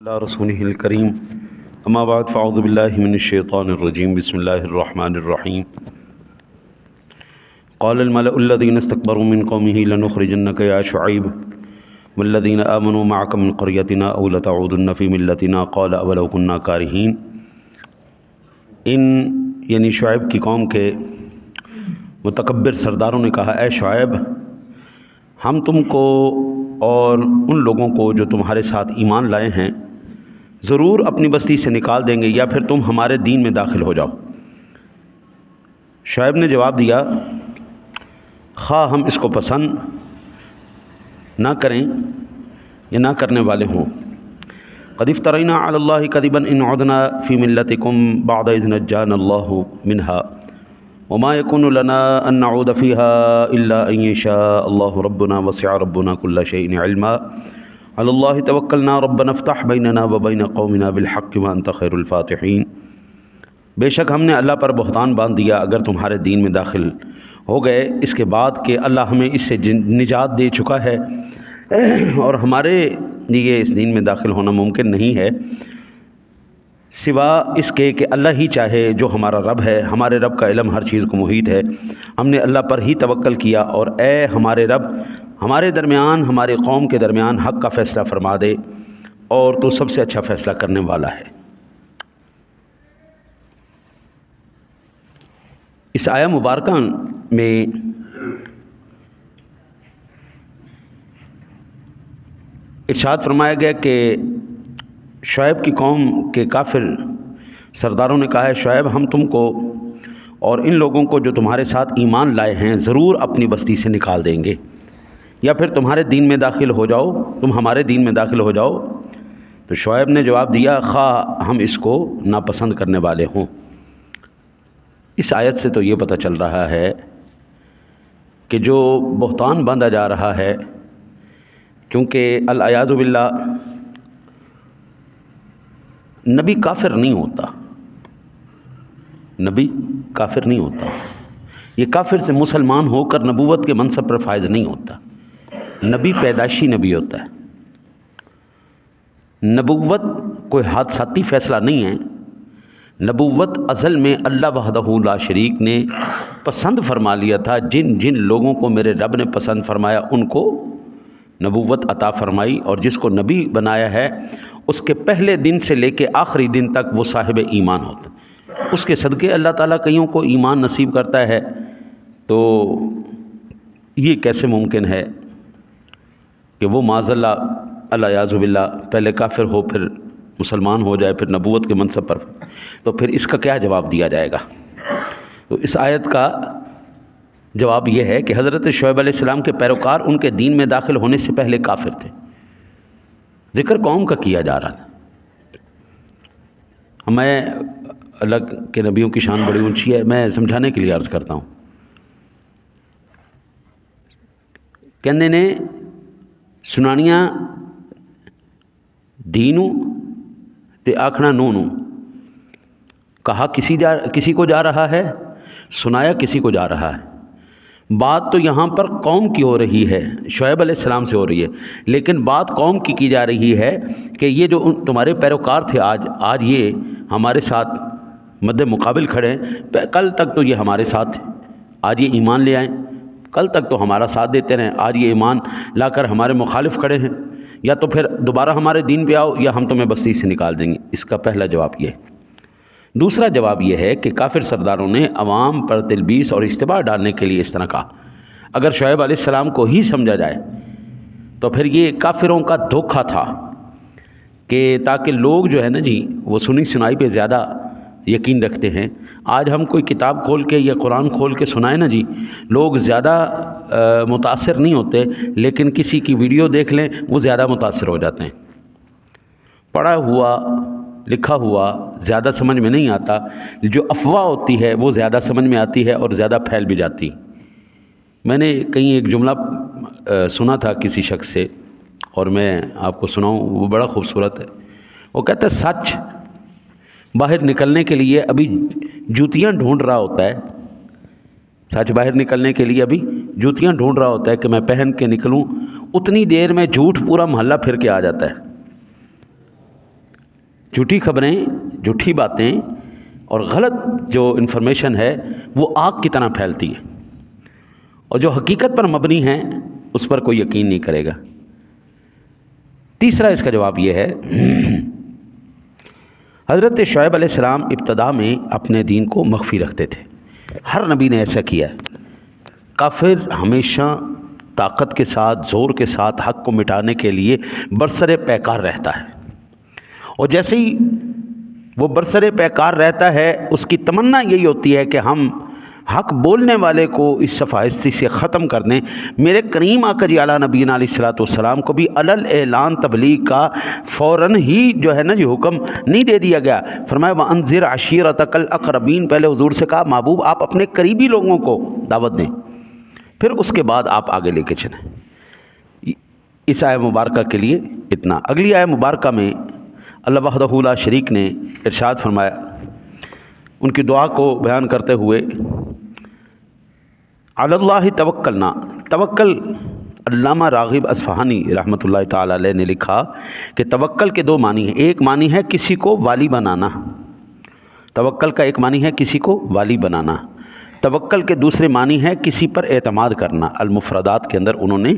اللہ رسولہ الکریم اما بعد فاعوذ باللہ من الشیطان الرجیم بسم اللہ الرحمن الرحیم قال الملأ الذین استکبروا من قومه لنخرجنک یا شعیب والذین آمنوا معک من قریتنا او لتعودن فی ملتنا قال اولو کنا کارہین۔ یعنی شعیب کی قوم کے متکبر سرداروں نے کہا، اے شعیب، ہم تم کو اور ان لوگوں کو جو تمہارے ساتھ ایمان لائے ہیں ضرور اپنی بستی سے نکال دیں گے یا پھر تم ہمارے دین میں داخل ہو جاؤ۔ شعیب نے جواب دیا، خواہ ہم اس کو پسند نہ کریں یا نہ کرنے والے ہوں، قد افترینا علی اللہ کذبا ان عدنا فی ملتکم بعد اذ نجانا اللہ منها وما يكون لنا ان نعود فيها الا ان يشاء الله ربنا وسع ربنا كل شيء علما علی اللہ توکلنا ربنا افتح بیننا وبین قومنا بالحق وانت خیر الفاتحین۔ بے شک ہم نے اللہ پر بہتان باندھ دیا اگر تمہارے دین میں داخل ہو گئے، اس کے بعد کہ اللہ ہمیں اس سے نجات دے چکا ہے اور ہمارے لیے اس دین میں داخل ہونا ممکن نہیں ہے سوا اس کے کہ اللہ ہی چاہے، جو ہمارا رب ہے، ہمارے رب کا علم ہر چیز کو محیط ہے۔ ہم نے اللہ پر ہی توکل کیا اور اے ہمارے رب، ہمارے درمیان، ہمارے قوم کے درمیان حق کا فیصلہ فرما دے اور تو سب سے اچھا فیصلہ کرنے والا ہے۔ اس آیہ مبارکہ میں ارشاد فرمایا گیا کہ شعیب کی قوم کے کافر سرداروں نے کہا ہے، شعیب، ہم تم کو اور ان لوگوں کو جو تمہارے ساتھ ایمان لائے ہیں ضرور اپنی بستی سے نکال دیں گے یا پھر تمہارے دین میں داخل ہو جاؤ، تم ہمارے دین میں داخل ہو جاؤ۔ تو شعیب نے جواب دیا، خواہ ہم اس کو ناپسند کرنے والے ہوں۔ اس آیت سے تو یہ پتہ چل رہا ہے کہ جو بہتان باندھا جا رہا ہے، کیونکہ العیاذ باللہ نبی کافر نہیں ہوتا، نبی کافر نہیں ہوتا، یہ کافر سے مسلمان ہو کر نبوت کے منصب پر فائز نہیں ہوتا۔ نبی پیدائشی نبی ہوتا ہے، نبوت کوئی حادثاتی فیصلہ نہیں ہے، نبوت ازل میں اللہ وحدہ لا شریک نے پسند فرما لیا تھا۔ جن جن لوگوں کو میرے رب نے پسند فرمایا ان کو نبوت عطا فرمائی، اور جس کو نبی بنایا ہے اس کے پہلے دن سے لے کے آخری دن تک وہ صاحب ایمان ہوتا ہے، اس کے صدقے اللہ تعالیٰ کئیوں کو ایمان نصیب کرتا ہے۔ تو یہ کیسے ممکن ہے کہ وہ معاذ اللہ العیاذ باللہ پہلے کافر ہو پھر مسلمان ہو جائے، پھر نبوت کے منصب پر؟ تو پھر اس کا کیا جواب دیا جائے گا؟ تو اس آیت کا جواب یہ ہے کہ حضرت شعیب علیہ السلام کے پیروکار ان کے دین میں داخل ہونے سے پہلے کافر تھے۔ ذکر قوم کا کیا جا رہا تھا۔ میں اللہ کے نبیوں کی شان بڑی اونچی ہے، میں سمجھانے کے لیے عرض کرتا ہوں۔ کہندے نے سنانیاں دینوں تے آکھنا نونوں، کہا کسی کو جا رہا ہے، سنایا کسی کو جا رہا ہے۔ بات تو یہاں پر قوم کی ہو رہی ہے، شعیب علیہ السلام سے ہو رہی ہے، لیکن بات قوم کی جا رہی ہے کہ یہ جو تمہارے پیروکار تھے آج یہ ہمارے ساتھ مد مقابل کھڑے ہیں، کل تک تو یہ ہمارے ساتھ تھے، آج یہ ایمان لے آئیں، کل تک تو ہمارا ساتھ دیتے رہیں، آج یہ ایمان لا کر ہمارے مخالف کھڑے ہیں، یا تو پھر دوبارہ ہمارے دین پہ آؤ یا ہم تمہیں بستی سے نکال دیں گے۔ اس کا پہلا جواب یہ ہے۔ دوسرا جواب یہ ہے کہ کافر سرداروں نے عوام پر تلبیس اور اشتباہ ڈالنے کے لیے اس طرح کہا۔ اگر شعیب علیہ السلام کو ہی سمجھا جائے تو پھر یہ کافروں کا دھوکہ تھا کہ تاکہ لوگ جو ہے نا جی وہ سنی سنائی پہ زیادہ یقین رکھتے ہیں۔ آج ہم کوئی کتاب کھول کے یا قرآن کھول کے سنائیں نا جی، لوگ زیادہ متاثر نہیں ہوتے، لیکن کسی کی ویڈیو دیکھ لیں وہ زیادہ متاثر ہو جاتے ہیں۔ پڑھا ہوا لکھا ہوا زیادہ سمجھ میں نہیں آتا، جو افواہ ہوتی ہے وہ زیادہ سمجھ میں آتی ہے اور زیادہ پھیل بھی جاتی۔ میں نے کہیں ایک جملہ سنا تھا کسی شخص سے، اور میں آپ کو سناؤں، وہ بڑا خوبصورت ہے۔ وہ کہتا ہے سچ باہر نکلنے کے لیے ابھی جوتیاں ڈھونڈ رہا ہوتا ہے، سچ باہر نکلنے کے لیے ابھی جوتیاں ڈھونڈ رہا ہوتا ہے کہ میں پہن کے نکلوں، اتنی دیر میں جھوٹ پورا محلہ پھر کے آ جاتا ہے۔ جھوٹی خبریں، جھوٹی باتیں اور غلط جو انفارمیشن ہے وہ آگ کی طرح پھیلتی ہے، اور جو حقیقت پر مبنی ہیں اس پر کوئی یقین نہیں کرے گا۔ تیسرا اس کا جواب یہ ہے، حضرت شعیب علیہ السلام ابتدا میں اپنے دین کو مخفی رکھتے تھے، ہر نبی نے ایسا کیا ہے۔ کافر ہمیشہ طاقت کے ساتھ، زور کے ساتھ حق کو مٹانے کے لیے برسر پیکار رہتا ہے، اور جیسے ہی وہ برسر پیکار رہتا ہے اس کی تمنا یہی ہوتی ہے کہ ہم حق بولنے والے کو اس صفائستی سے ختم کر دیں۔ میرے کریم آقا جی اعلیٰ نبینا علیہ الصلوۃ والسلام کو بھی علل اعلان تبلیغ کا فوراً ہی جو ہے نا یہ حکم نہیں دے دیا گیا۔ فرمایا وَأَنذِرْ عَشِيرَتَكَ الْأَقْرَبِينَ، پہلے حضور سے کہا محبوب آپ اپنے قریبی لوگوں کو دعوت دیں، پھر اس کے بعد آپ آگے لے کے چلیں۔ اس آیہ مبارکہ کے لیے اتنا۔ اگلی آیہ مبارکہ میں اللہ وحدہ لا شریک نے ارشاد فرمایا، ان کی دعا کو بیان کرتے ہوئے، علی اللہ توکلنا، توکل، علامہ راغب اصفہانی رحمۃ اللہ تعالی علیہ نے لکھا کہ توکل کے دو معنی ہیں۔ ایک معنی ہے کسی کو والی بنانا، توکل کا ایک معنی ہے کسی کو والی بنانا، توکل کے دوسرے معنی ہے کسی پر اعتماد کرنا۔ المفردات کے اندر انہوں نے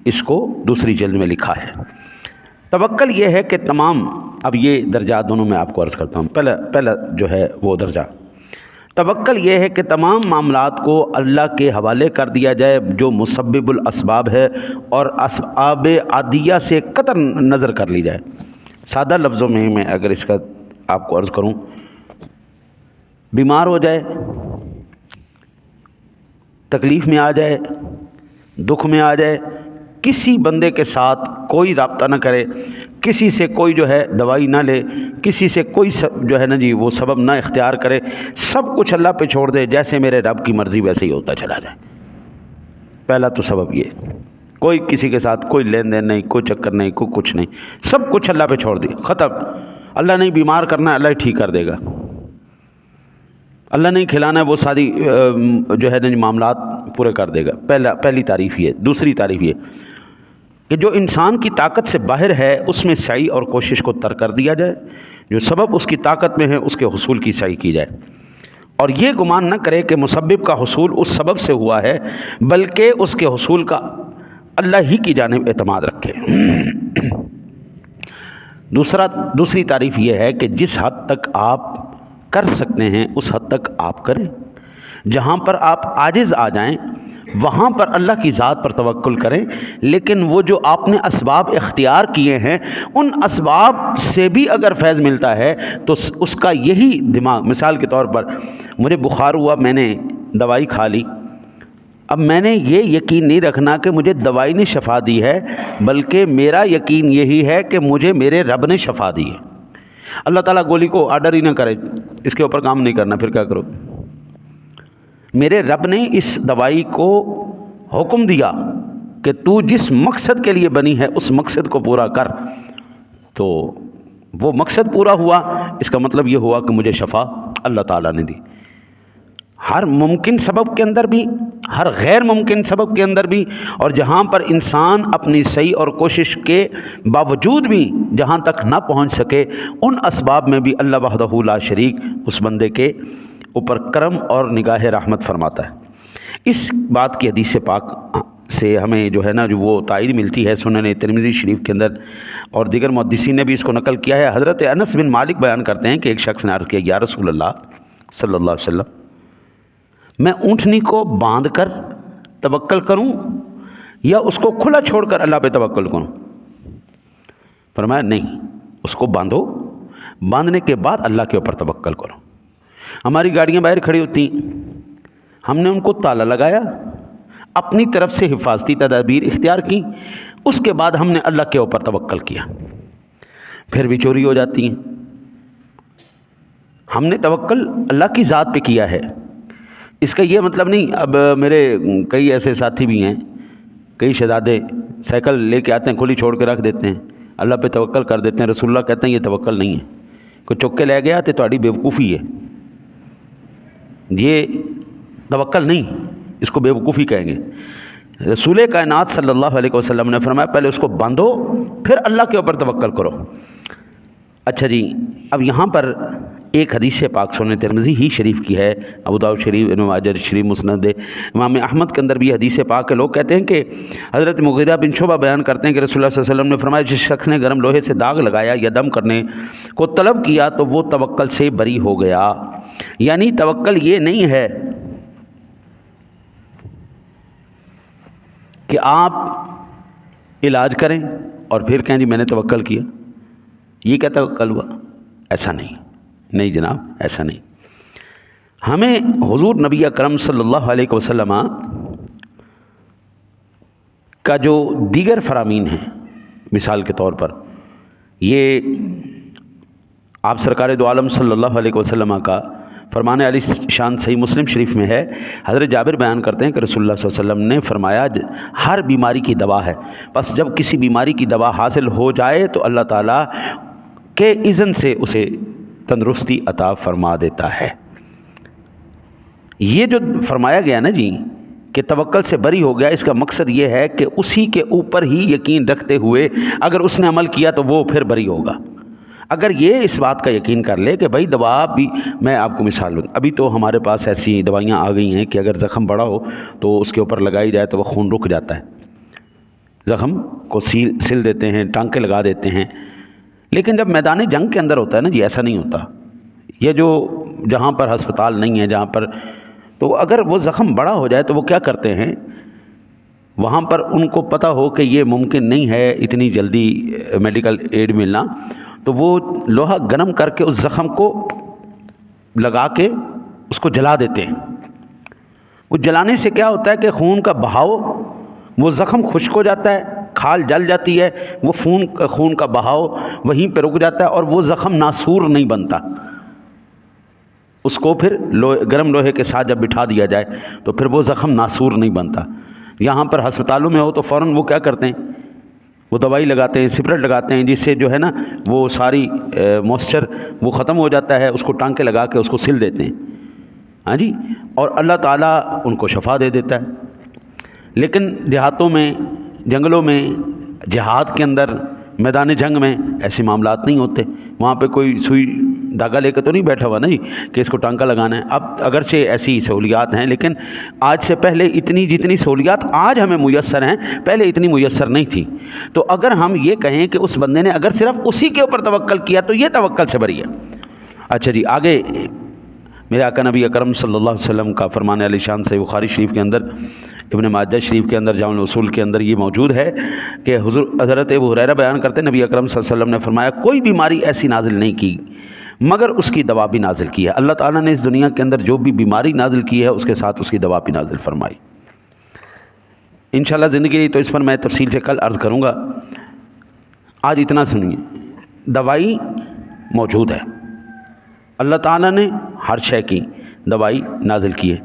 اس کو دوسری جلد میں لکھا ہے۔ توکل یہ ہے کہ تمام، اب یہ درجات دونوں میں آپ کو عرض کرتا ہوں۔ پہلا جو ہے وہ درجہ توکل یہ ہے کہ تمام معاملات کو اللہ کے حوالے کر دیا جائے جو مسبب الاسباب ہے، اور اسباب عادیہ سے قطع نظر کر لی جائے۔ سادہ لفظوں میں اگر اس کا آپ کو عرض کروں، بیمار ہو جائے، تکلیف میں آ جائے، دکھ میں آ جائے، کسی بندے کے ساتھ کوئی رابطہ نہ کرے، کسی سے کوئی جو ہے دوائی نہ لے، کسی سے کوئی جو ہے نا جی وہ سبب نہ اختیار کرے، سب کچھ اللہ پہ چھوڑ دے، جیسے میرے رب کی مرضی ویسے ہی ہوتا چلا جائے۔ پہلا تو سبب یہ، کوئی کسی کے ساتھ کوئی لین دین نہیں، کوئی چکر نہیں، کوئی کچھ نہیں، سب کچھ اللہ پہ چھوڑ دی، ختم۔ اللہ نہیں بیمار کرنا ہے، اللہ ہی ٹھیک کر دے گا، اللہ نہیں کھلانا ہے، وہ ساری جو ہے نا معاملات پورے کر دے گا۔ پہلی تعریف یہ۔ دوسری تعریف یہ کہ جو انسان کی طاقت سے باہر ہے اس میں سعی اور کوشش کو ترک کر دیا جائے، جو سبب اس کی طاقت میں ہے اس کے حصول کی سعی کی جائے، اور یہ گمان نہ کرے کہ مسبب کا حصول اس سبب سے ہوا ہے، بلکہ اس کے حصول کا اللہ ہی کی جانب اعتماد رکھے۔ دوسری تعریف یہ ہے کہ جس حد تک آپ کر سکتے ہیں اس حد تک آپ کریں، جہاں پر آپ عاجز آ جائیں وہاں پر اللہ کی ذات پر توکل کریں، لیکن وہ جو آپ نے اسباب اختیار کیے ہیں ان اسباب سے بھی اگر فیض ملتا ہے تو اس کا یہی دماغ، مثال کے طور پر مجھے بخار ہوا، میں نے دوائی کھا لی، اب میں نے یہ یقین نہیں رکھنا کہ مجھے دوائی نے شفا دی ہے، بلکہ میرا یقین یہی ہے کہ مجھے میرے رب نے شفا دی ہے۔ اللہ تعالیٰ گولی کو آرڈر ہی نہ کرے، اس کے اوپر کام نہیں کرنا، پھر کیا کرو؟ میرے رب نے اس دوائی کو حکم دیا کہ تو جس مقصد کے لیے بنی ہے اس مقصد کو پورا کر، تو وہ مقصد پورا ہوا، اس کا مطلب یہ ہوا کہ مجھے شفا اللہ تعالیٰ نے دی۔ ہر ممکن سبب کے اندر بھی، ہر غیر ممکن سبب کے اندر بھی، اور جہاں پر انسان اپنی سعی اور کوشش کے باوجود بھی جہاں تک نہ پہنچ سکے ان اسباب میں بھی اللہ وحدہ لا شریک اس بندے کے اوپر کرم اور نگاہ رحمت فرماتا ہے۔ اس بات کی حدیث پاک سے ہمیں جو ہے نا جو وہ تائید ملتی ہے سنن ترمذی شریف کے اندر، اور دیگر محدثین نے بھی اس کو نقل کیا ہے۔ حضرت انس بن مالک بیان کرتے ہیں کہ ایک شخص نے عرض کیا، یا رسول اللہ صلی اللہ علیہ وسلم، میں اونٹنی کو باندھ کر توکل کروں یا اس کو کھلا چھوڑ کر اللہ پہ توکل کروں؟ فرمایا نہیں، اس کو باندھو، باندھنے کے بعد اللہ کے اوپر توکل کرو۔ ہماری گاڑیاں باہر کھڑی ہوتی ہیں، ہم نے ان کو تالا لگایا، اپنی طرف سے حفاظتی تدابیر اختیار کی، اس کے بعد ہم نے اللہ کے اوپر توکل کیا، پھر بھی چوری ہو جاتی ہیں۔ ہم نے توکل اللہ کی ذات پہ کیا ہے، اس کا یہ مطلب نہیں۔ اب میرے کئی ایسے ساتھی بھی ہیں، کئی شہزادے سائیکل لے کے آتے ہیں، کھلی چھوڑ کے رکھ دیتے ہیں، اللہ پہ توکل کر دیتے ہیں۔ رسول اللہ کہتے ہیں یہ توکل نہیں ہے، کوئی چک کے لے گیا تو تہاڈی بیوقوفی ہے، یہ توکل نہیں، اس کو بیوقوفی کہیں گے۔ رسول کائنات صلی اللہ علیہ وسلم نے فرمایا پہلے اس کو باندھو پھر اللہ کے اوپر توکل کرو۔ اچھا جی، اب یہاں پر ایک حدیث پاک سنن ترمذی ہی شریف کی ہے، ابو داؤد شریف، ابن ماجہ شریف، مسند امام احمد کے اندر بھی حدیث پاک ہے۔ لوگ کہتے ہیں کہ حضرت مغیرہ بن شعبہ بیان کرتے ہیں کہ رسول اللہ صلی اللہ علیہ وسلم نے فرمایا جس شخص نے گرم لوہے سے داغ لگایا یا دم کرنے کو طلب کیا تو وہ توکل سے بری ہو گیا۔ یعنی توکل یہ نہیں ہے کہ آپ علاج کریں اور پھر کہیں جی میں نے توکل کیا، یہ کیا توکل ہوا؟ ایسا نہیں جناب، ایسا نہیں۔ ہمیں حضور نبی اکرم صلی اللہ علیہ وسلم کا جو دیگر فرامین ہیں، مثال کے طور پر یہ آپ سرکار دو عالم صلی اللہ علیہ وسلم کا فرمان علی شان صحیح مسلم شریف میں ہے، حضرت جابر بیان کرتے ہیں کہ رسول اللہ صلی اللہ علیہ وسلم نے فرمایا ہر بیماری کی دوا ہے، بس جب کسی بیماری کی دوا حاصل ہو جائے تو اللہ تعالیٰ کے اذن سے اسے تندرستی عطا فرما دیتا ہے۔ یہ جو فرمایا گیا نا جی کہ توکل سے بری ہو گیا، اس کا مقصد یہ ہے کہ اسی کے اوپر ہی یقین رکھتے ہوئے اگر اس نے عمل کیا تو وہ پھر بری ہوگا۔ اگر یہ اس بات کا یقین کر لے کہ بھائی دوا بھی، میں آپ کو مثال دوں، ابھی تو ہمارے پاس ایسی دوائیاں آ گئی ہیں کہ اگر زخم بڑا ہو تو اس کے اوپر لگائی جائے تو وہ خون رک جاتا ہے، زخم کو سل دیتے ہیں، ٹانکے لگا دیتے ہیں۔ لیکن جب میدان جنگ کے اندر ہوتا ہے نا جی، ایسا نہیں ہوتا۔ یہ جو جہاں پر ہسپتال نہیں ہے، جہاں پر، تو اگر وہ زخم بڑا ہو جائے تو وہ کیا کرتے ہیں، وہاں پر ان کو پتہ ہو کہ یہ ممکن نہیں ہے اتنی جلدی میڈیکل ایڈ ملنا، تو وہ لوہا گرم کر کے اس زخم کو لگا کے اس کو جلا دیتے ہیں۔ وہ جلانے سے کیا ہوتا ہے کہ خون کا بہاؤ، وہ زخم خشک ہو جاتا ہے، کھال جل جاتی ہے، وہ خون کا بہاؤ وہیں پہ رک جاتا ہے اور وہ زخم ناسور نہیں بنتا۔ اس کو پھر گرم لوہے کے ساتھ جب بٹھا دیا جائے تو پھر وہ زخم ناسور نہیں بنتا۔ یہاں پر ہسپتالوں میں ہو تو فوراً وہ کیا کرتے ہیں، وہ دوائی لگاتے ہیں، سپریٹ لگاتے ہیں، جس سے جو ہے نا وہ ساری موئسچر وہ ختم ہو جاتا ہے، اس کو ٹانکے لگا کے اس کو سل دیتے ہیں، ہاں جی، اور اللہ تعالیٰ ان کو شفا دے دیتا ہے۔ لیکن دیہاتوں میں، جنگلوں میں، جہاد کے اندر، میدان جنگ میں ایسے معاملات نہیں ہوتے۔ وہاں پہ کوئی سوئی دھاگا لے کے تو نہیں بیٹھا ہوا نا جی کہ اس کو ٹانکا لگانا ہے۔ اب اگرچہ ایسی سہولیات ہیں، لیکن آج سے پہلے اتنی جتنی سہولیات آج ہمیں میسر ہیں، پہلے اتنی میسر نہیں تھی۔ تو اگر ہم یہ کہیں کہ اس بندے نے اگر صرف اسی کے اوپر توکل کیا تو یہ توکل سے بری ہے۔ اچھا جی، آگے میرے آقا نبی اکرم صلی اللہ علیہ وسلم کا فرمان علی شان صحیح بخاری شریف کے اندر، ابن ماجہ شریف کے اندر، جامع الاصول کے اندر یہ موجود ہے کہ حضرت ابو ہریرہ بیان کرتے ہیں نبی اکرم صلی اللہ علیہ وسلم نے فرمایا کوئی بیماری ایسی نازل نہیں کی مگر اس کی دوا بھی نازل کی ہے۔ اللہ تعالیٰ نے اس دنیا کے اندر جو بھی بیماری نازل کی ہے اس کے ساتھ اس کی دوا بھی نازل فرمائی۔ انشاءاللہ زندگی تو اس پر میں تفصیل سے کل عرض کروں گا، آج اتنا سنیے۔ دوائی موجود ہے، اللہ تعالیٰ نے ہر شے کی دوائی نازل کی ہے،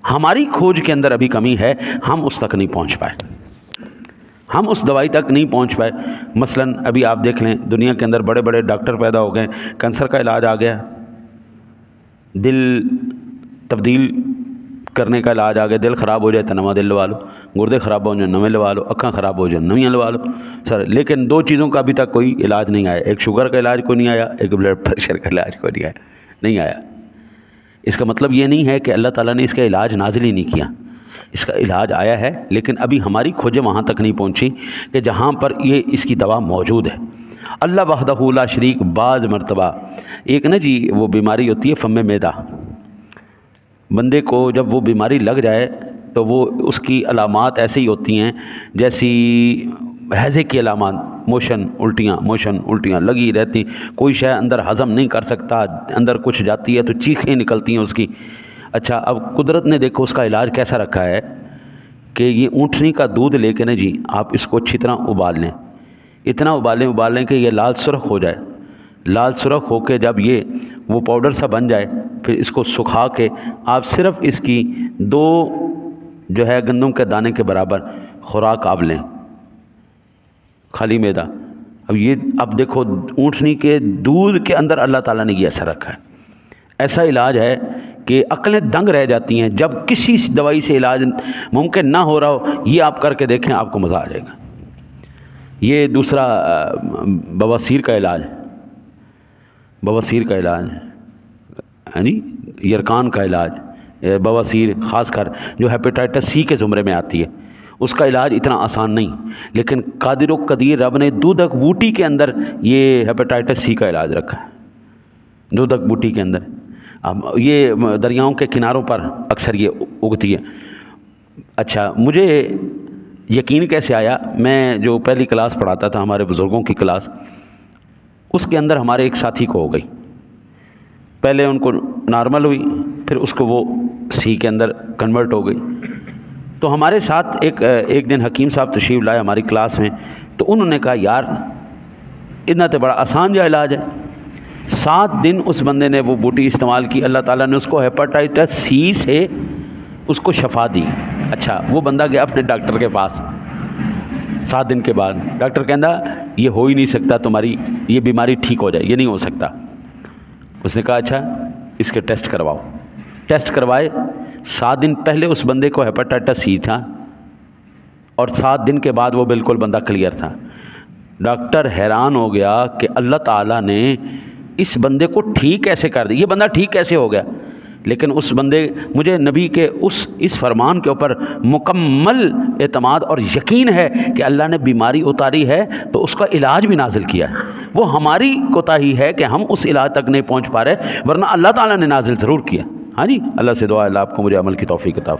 ہماری کھوج کے اندر ابھی کمی ہے، ہم اس تک نہیں پہنچ پائے، ہم اس دوائی تک نہیں پہنچ پائے۔ مثلا ابھی آپ دیکھ لیں دنیا کے اندر بڑے بڑے ڈاکٹر پیدا ہو گئے، کینسر کا علاج آ گیا، دل تبدیل کرنے کا علاج آ گیا، دل خراب ہو جائے تو نواں دل لوا لو، گردے خراب ہو جائیں نویں لوا لو، اکھاں خراب ہو جائیں نویں لوا لو سر۔ لیکن دو چیزوں کا ابھی تک کوئی علاج نہیں آیا، ایک شوگر کا علاج کوئی نہیں آیا، ایک بلڈ پریشر کا علاج کوئی نہیں آیا۔ اس کا مطلب یہ نہیں ہے کہ اللہ تعالیٰ نے اس کا علاج نازل ہی نہیں کیا، اس کا علاج آیا ہے، لیکن ابھی ہماری کھوجیں وہاں تک نہیں پہنچی کہ جہاں پر یہ اس کی دوا موجود ہے۔ اللہ وحدہ لا شریک، بعض مرتبہ ایک نا جی وہ بیماری ہوتی ہے فم معدہ، بندے کو جب وہ بیماری لگ جائے تو وہ اس کی علامات ایسی ہی ہوتی ہیں جیسی ہیضے کی علامات، موشن الٹیاں لگی رہتی، کوئی شے اندر ہضم نہیں کر سکتا، اندر کچھ جاتی ہے تو چیخیں نکلتی ہیں اس کی۔ اچھا، اب قدرت نے دیکھو اس کا علاج کیسا رکھا ہے کہ یہ اونٹنی کا دودھ لے کے نا جی آپ اس کو اچھی طرح ابال لیں، اتنا ابال لیں کہ یہ لال سرخ ہو جائے، لال سرخ ہو کے جب یہ وہ پاؤڈر سا بن جائے، پھر اس کو سکھا کے آپ صرف اس کی 2 جو ہے گندم کے دانے کے برابر خوراک آپ لیں خالی معدہ۔ اب دیکھو اونٹنی کے دودھ کے اندر اللہ تعالیٰ نے یہ اثر رکھا ہے، ایسا علاج ہے کہ عقلیں دنگ رہ جاتی ہیں جب کسی دوائی سے علاج ممکن نہ ہو رہا ہو، یہ آپ کر کے دیکھیں آپ کو مزہ آ جائے گا۔ یہ دوسرا بواسیر کا علاج، بواسیر کا علاج، یعنی یرکان کا علاج، بواسیر خاص کر جو ہیپیٹائٹس سی کے زمرے میں آتی ہے، اس کا علاج اتنا آسان نہیں، لیکن قادر و قدیر رب نے دودھک بوٹی کے اندر یہ ہیپیٹائٹس سی کا علاج رکھا ہے، دودھک بوٹی کے اندر۔ اب یہ دریاؤں کے کناروں پر اکثر یہ اگتی ہے۔ اچھا، مجھے یقین کیسے آیا؟ میں جو پہلی کلاس پڑھاتا تھا ہمارے بزرگوں کی کلاس، اس کے اندر ہمارے ایک ساتھی کو ہو گئی، پہلے ان کو نارمل ہوئی، پھر اس کو وہ سی کے اندر کنورٹ ہو گئی۔ تو ہمارے ساتھ ایک دن حکیم صاحب تشریف لائے ہماری کلاس میں، تو انہوں نے کہا یار اتنا تو بڑا آسان جو علاج ہے۔ 7 دن اس بندے نے وہ بوٹی استعمال کی، اللہ تعالیٰ نے اس کو ہیپاٹائٹس سی سے اس کو شفا دی۔ اچھا، وہ بندہ گیا اپنے ڈاکٹر کے پاس 7 دن کے بعد، ڈاکٹر کہندا یہ ہو ہی نہیں سکتا، تمہاری یہ بیماری ٹھیک ہو جائے، یہ نہیں ہو سکتا۔ اس نے کہا اچھا اس کے ٹیسٹ کرواؤ۔ ٹیسٹ کروائے، 7 دن پہلے اس بندے کو ہیپاٹائٹس سی تھا، اور 7 دن کے بعد وہ بالکل بندہ کلیئر تھا۔ ڈاکٹر حیران ہو گیا کہ اللہ تعالیٰ نے اس بندے کو ٹھیک کیسے کر دی، یہ بندہ ٹھیک کیسے ہو گیا؟ لیکن اس بندے، مجھے نبی کے اس فرمان کے اوپر مکمل اعتماد اور یقین ہے کہ اللہ نے بیماری اتاری ہے تو اس کا علاج بھی نازل کیا ہے۔ وہ ہماری کوتاہی ہے کہ ہم اس علاج تک نہیں پہنچ پا رہے، ورنہ اللہ تعالیٰ نے نازل ضرور کیا۔ ہاں جی، اللہ سے دعا ہے اللہ آپ کو مجھے عمل کی توفیق عطا